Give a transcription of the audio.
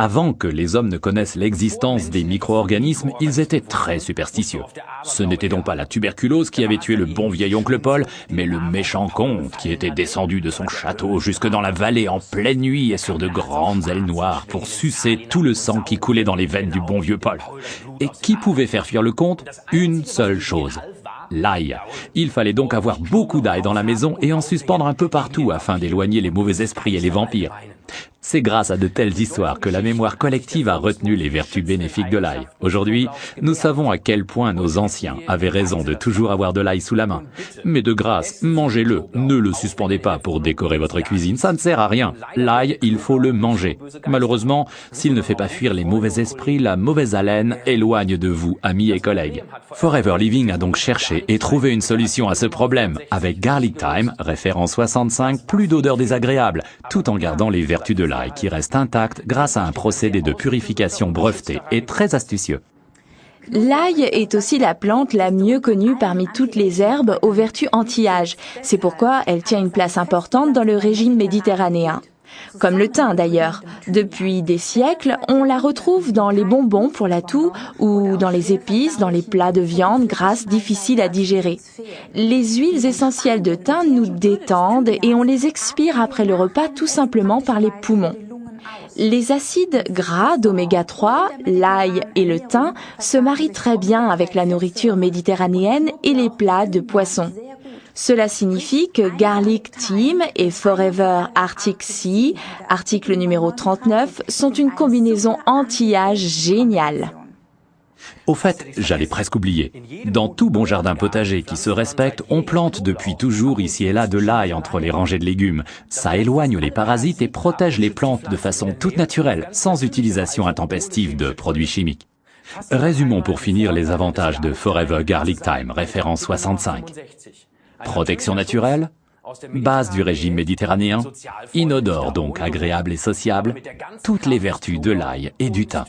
Avant que les hommes ne connaissent l'existence des micro-organismes, ils étaient très superstitieux. Ce n'était donc pas la tuberculose qui avait tué le bon vieil oncle Paul, mais le méchant comte qui était descendu de son château jusque dans la vallée en pleine nuit et sur de grandes ailes noires pour sucer tout le sang qui coulait dans les veines du bon vieux Paul. Et qui pouvait faire fuir le comte? Une seule chose. L'ail. Il fallait donc avoir beaucoup d'ail dans la maison et en suspendre un peu partout afin d'éloigner les mauvais esprits et les vampires. C'est grâce à de telles histoires que la mémoire collective a retenu les vertus bénéfiques de l'ail. Aujourd'hui, nous savons à quel point nos anciens avaient raison de toujours avoir de l'ail sous la main. Mais de grâce, mangez-le, ne le suspendez pas pour décorer votre cuisine, ça ne sert à rien. L'ail, il faut le manger. Malheureusement, s'il ne fait pas fuir les mauvais esprits, la mauvaise haleine éloigne de vous, amis et collègues. Forever Living a donc cherché et trouvé une solution à ce problème. Avec Garlic Thyme, référence 65, plus d'odeur désagréable, tout en gardant les vertus de l'ail qui reste intact grâce à un procédé de purification breveté et très astucieux. L'ail est aussi la plante la mieux connue parmi toutes les herbes aux vertus anti-âge. C'est pourquoi elle tient une place importante dans le régime méditerranéen. Comme le thym d'ailleurs. Depuis des siècles, on la retrouve dans les bonbons pour la toux ou dans les épices, dans les plats de viande grasses difficiles à digérer. Les huiles essentielles de thym nous détendent et on les expire après le repas tout simplement par les poumons. Les acides gras d'oméga 3, l'ail et le thym se marient très bien avec la nourriture méditerranéenne et les plats de poisson. Cela signifie que Garlic Thyme et Forever Arctic Sea, article numéro 39, sont une combinaison anti-âge géniale. Au fait, j'allais presque oublier. Dans tout bon jardin potager qui se respecte, on plante depuis toujours ici et là de l'ail entre les rangées de légumes. Ça éloigne les parasites et protège les plantes de façon toute naturelle, sans utilisation intempestive de produits chimiques. Résumons pour finir les avantages de Forever Garlic Thyme, référence 65. Protection naturelle, base du régime méditerranéen, inodore donc agréable et sociable, toutes les vertus de l'ail et du thym.